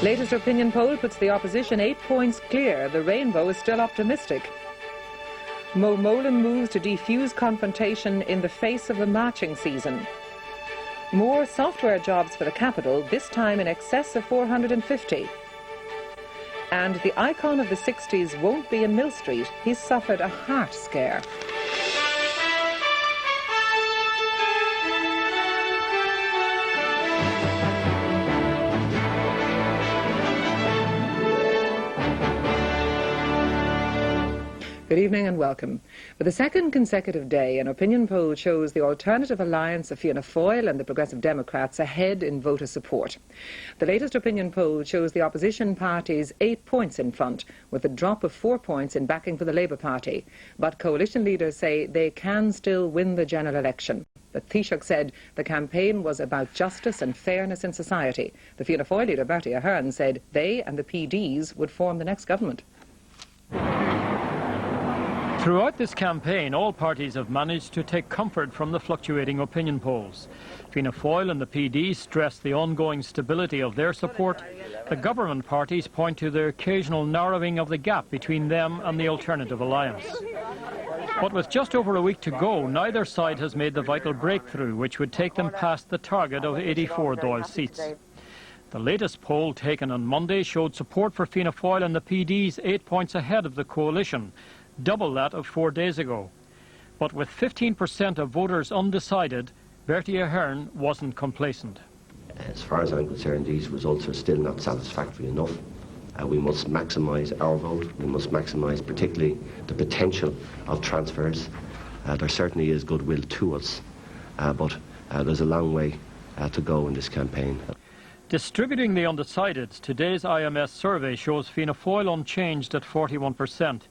Latest opinion poll puts the opposition 8 points clear. The Rainbow is still optimistic. Mo Molan moves to defuse confrontation in the face of the marching season. More software jobs for the capital, this time in excess of 450. And the icon of the 60s won't be in Mill Street. He's suffered a heart scare. Good evening and welcome. For the second consecutive day, an opinion poll shows the alternative alliance of Fianna Fáil and the Progressive Democrats ahead in voter support. The latest opinion poll shows the opposition parties 8 points in front, with a drop of 4 points in backing for the Labour Party. But coalition leaders say they can still win the general election. The Taoiseach said the campaign was about justice and fairness in society. The Fianna Fáil leader, BERTIE, AHERN, said they and the PDs would form the next government. Throughout this campaign, all parties have managed to take comfort from the fluctuating opinion polls. Fianna Fáil and the PD stress the ongoing stability of their support. The government parties point to the occasional narrowing of the gap between them and the alternative alliance. But with just over a week to go, neither side has made the vital breakthrough, which would take them past the target of 84 Dáil seats. The latest poll taken on Monday showed support for Fianna Fáil and the PDs 8 points ahead of the coalition, double that of 4 days ago. But with 15% of voters undecided, BERTIE AHERN wasn't complacent. As far as I'm concerned, these results are still not satisfactory enough. We must maximise our vote. We must maximise particularly the potential of transfers. There certainly is goodwill to us, but there's a long way to go in this campaign. Distributing the undecideds, today's IMS survey shows Fianna Fáil unchanged at 41%.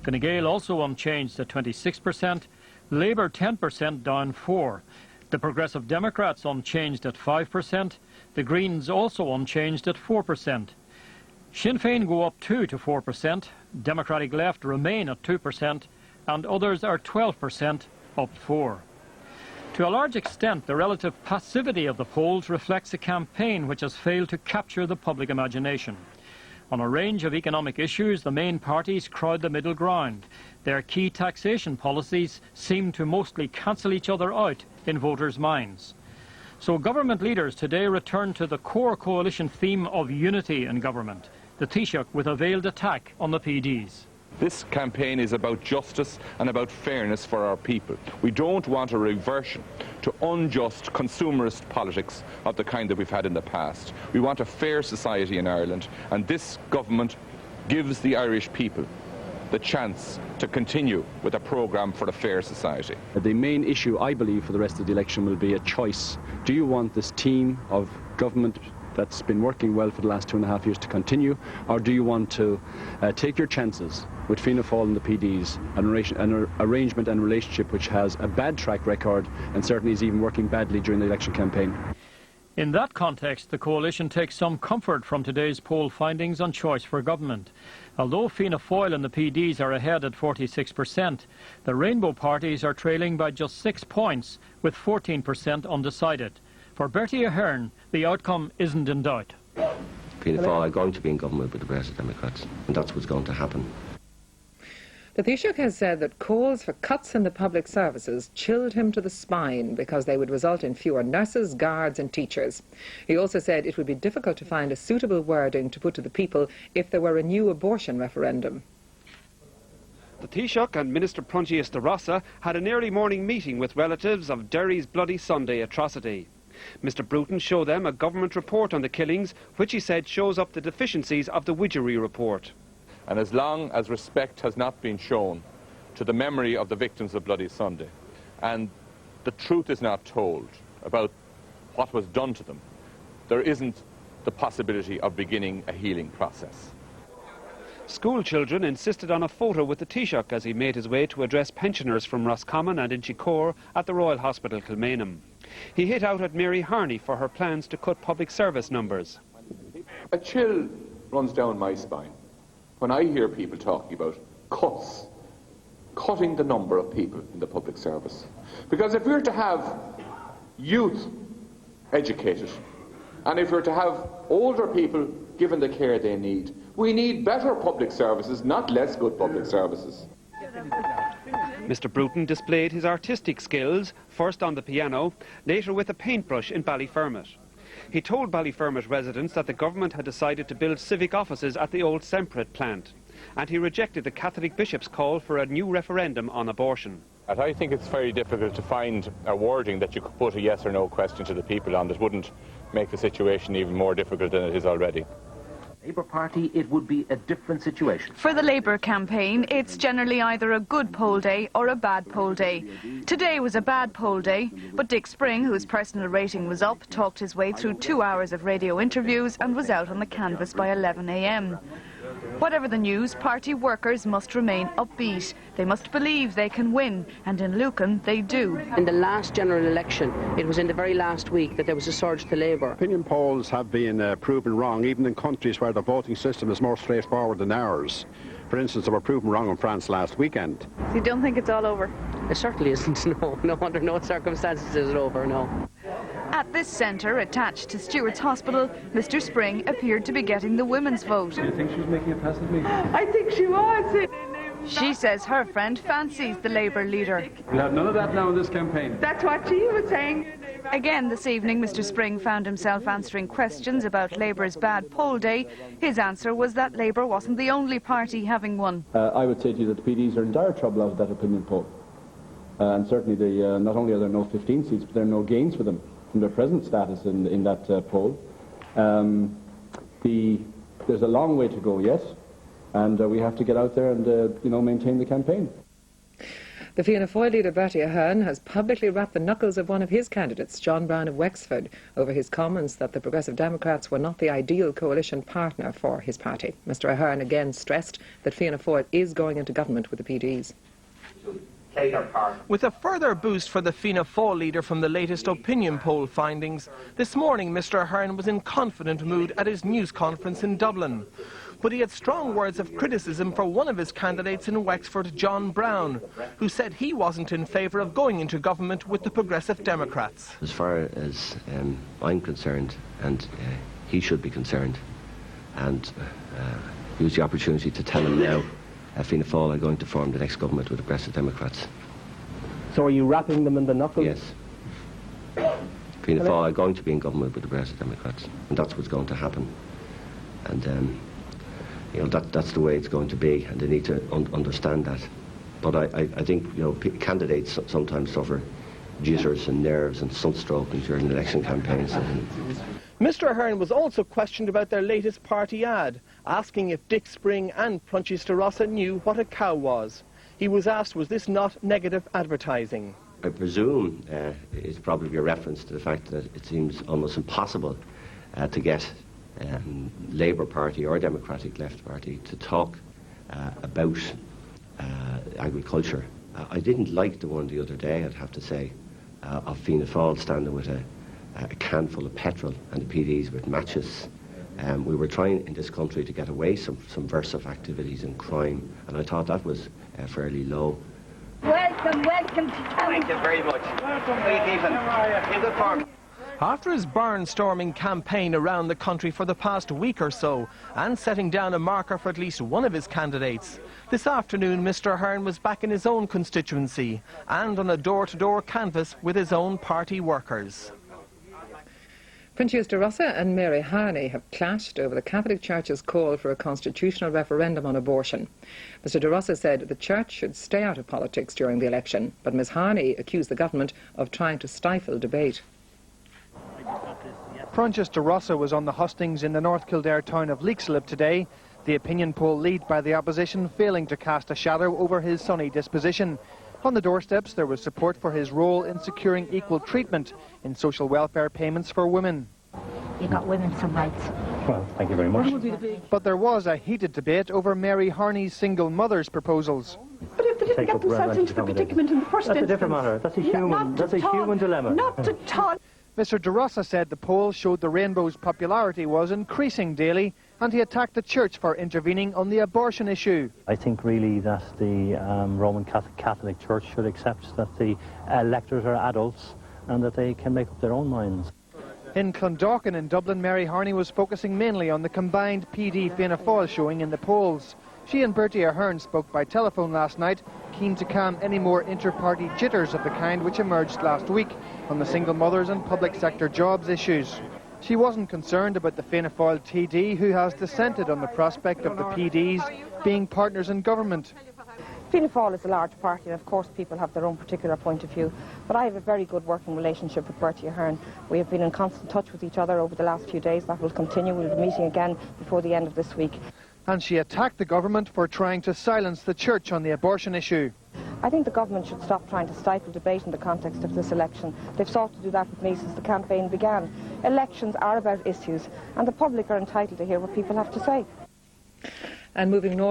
Fine Gael also unchanged at 26%, Labour 10% down 4%. The Progressive Democrats unchanged at 5%, the Greens also unchanged at 4%. Sinn Féin go up 2 to 4%, Democratic Left remain at 2%, and others are 12%, up 4%. To a large extent, the relative passivity of the polls reflects a campaign which has failed to capture the public imagination. On a range of economic issues, the main parties crowd the middle ground. Their key taxation policies seem to mostly cancel each other out in voters' minds. So government leaders today return to the core coalition theme of unity in government, the Taoiseach with a veiled attack on the PDs. This campaign is about justice and about fairness for our people. We don't want a reversion to unjust consumerist politics of the kind that we've had in the past. We want a fair society in Ireland, and this government gives the Irish people the chance to continue with a programme for a fair society. The main issue, I believe, for the rest of the election will be a choice. Do you want this team of government that's been working well for the last 2.5 years to continue, or do you want to take your chances with Fianna Fáil and the PDs, an arrangement and relationship which has a bad track record and certainly is even working badly during the election campaign? In that context, the coalition takes some comfort from today's poll findings on choice for government. Although Fianna Fáil and the PDs are ahead at 46%, the Rainbow parties are trailing by just 6 points, with 14% undecided. For BERTIE AHERN, the outcome isn't in doubt. Fianna Fáil are going to be in government with the Progressive Democrats, and that's what's going to happen. The Taoiseach has said that calls for cuts in the public services chilled him to the spine because they would result in fewer nurses, guards and teachers. He also said it would be difficult to find a suitable wording to put to the people if there were a new abortion referendum. The Taoiseach and Minister PROINSIAS de ROSSA had an early morning meeting with relatives of Derry's Bloody Sunday atrocity. Mr Bruton showed them a government report on the killings, which he said shows up the deficiencies of the Widgery report. And as long as respect has not been shown to the memory of the victims of Bloody Sunday, and the truth is not told about what was done to them, there isn't the possibility of beginning a healing process. School children insisted on a photo with the Taoiseach as he made his way to address pensioners from Roscommon and Inchicore at the Royal Hospital Kilmainham. He hit out at Mary Harney for her plans to cut public service numbers. A chill runs down my spine when I hear people talking about cuts, cutting the number of people in the public service. Because if we're to have youth educated, And if we're to have older people given the care they need, we need better public services, not less good public services. Mr Bruton displayed his artistic skills, first on the piano, later with a paintbrush in Ballyfermot. He told Ballyfermot residents that the government had decided to build civic offices at the old Semprit plant, and he rejected the Catholic bishop's call for a new referendum on abortion. I think it's very difficult to find a wording that you could put a yes or no question to the people on that wouldn't make the situation even more difficult than it is already. Labour Party, it would be a different situation. For the Labour campaign, it's generally either a good poll day or a bad poll day. Today was a bad poll day, but Dick Spring, whose personal rating was up, talked his way through 2 hours of radio interviews and was out on the canvas by 11 a.m. Whatever the news, party workers must remain upbeat. They must believe they can win, and in Lucan they do. In the last general election, it was in the very last week that there was a surge to Labour. Opinion polls have been proven wrong, even in countries where the voting system is more straightforward than ours. For instance, they were proven wrong in France last weekend. You don't think it's all over? It certainly isn't, no. No, under no circumstances is it over, no. At this centre, attached to Stewart's Hospital, Mr Spring appeared to be getting the women's vote. Do you think she was making a pass at me? I think she was. She says her friend fancies the Labour leader. We'll have none of that now in this campaign. That's what she was saying. Again this evening, Mr Spring found himself answering questions about Labour's bad poll day. His answer was that Labour wasn't the only party having one. I would say to you that the PDs are in dire trouble out of that opinion poll. And certainly not only are there no 15 seats, but there are no gains for them from their present status in that poll. There's a long way to go, yes, and we have to get out there and maintain the campaign. The Fianna Fáil leader BERTIE AHERN has publicly rapped the knuckles of one of his candidates, John Brown of Wexford, over his comments that the Progressive Democrats were not the ideal coalition partner for his party. Mr AHERN again stressed that Fianna Fáil is going into government with the PDs. With a further boost for the Fianna Fáil leader from the latest opinion poll findings, this morning Mr AHERN was in confident mood at his news conference in Dublin. But he had strong words of criticism for one of his candidates in Wexford, John Brown, who said he wasn't in favour of going into government with the Progressive Democrats. As far as I'm concerned, and he should be concerned, and use the opportunity to tell him now, Fianna Fáil are going to form the next government with the Progressive Democrats. So are you wrapping them in the knuckles? Yes. Fianna Fáil are going to be in government with the Progressive Democrats, and that's what's going to happen. And that's the way it's going to be, and they need to understand that. But I think candidates sometimes suffer jitters and nerves and sunstroke during election campaigns. Mr AHERN was also questioned about their latest party ad, asking if Dick Spring and PROINSIAS ROSSA knew what a cow was. He was asked, was this not negative advertising? I presume it's probably a reference to the fact that it seems almost impossible to get Labour Party or Democratic Left Party to talk about agriculture. I didn't like the one the other day, I'd have to say, of Fianna Fáil standing with a can full of petrol and the PDs with matches. We were trying in this country to get away some subversive activities and crime, and I thought that was fairly low. Welcome to town. Thank you very much. Please, Ethan. In the park. After his barnstorming campaign around the country for the past week or so, and setting down a marker for at least one of his candidates, this afternoon Mr AHERN was back in his own constituency and on a door-to-door canvass with his own party workers. PROINSIAS de Rossa and Mary Harney have clashed over the Catholic Church's call for a constitutional referendum on abortion. Mr de Rossa said the Church should stay out of politics during the election, but Ms Harney accused the government of trying to stifle debate. PROINSIAS de Rossa was on the hustings in the North Kildare town of Leixlip today, the opinion poll lead by the opposition failing to cast a shadow over his sunny disposition. On the doorsteps there was support for his role in securing equal treatment in social welfare payments for women. You got women some rights. Well, thank you very much. But there was a heated debate over Mary Harney's single mother's proposals. But if they didn't get themselves into the predicament in the first instance... That's a different matter. That's a human dilemma. Not at all. Mr de Rossa said the poll showed the Rainbow's popularity was increasing daily, and he attacked the Church for intervening on the abortion issue. I think really that the Roman Catholic Church should accept that the electors are adults and that they can make up their own minds. In Clondalkin in Dublin, Mary Harney was focusing mainly on the combined PD Fianna Fáil showing in the polls. She and Bertie AHERN spoke by telephone last night, keen to calm any more inter-party jitters of the kind which emerged last week on the single mothers and public sector jobs issues. She wasn't concerned about the Fianna Fáil TD, who has dissented on the prospect of the PDs being partners in government. Fianna Fáil is a large party, and of course people have their own particular point of view, but I have a very good working relationship with Bertie AHERN. We have been in constant touch with each other over the last few days. That will continue. We'll be meeting again before the end of this week. And she attacked the government for trying to silence the church on the abortion issue. I think the government should stop trying to stifle debate in the context of this election. They've sought to do that with me since the campaign began. Elections are about issues, and the public are entitled to hear what people have to say. And moving north.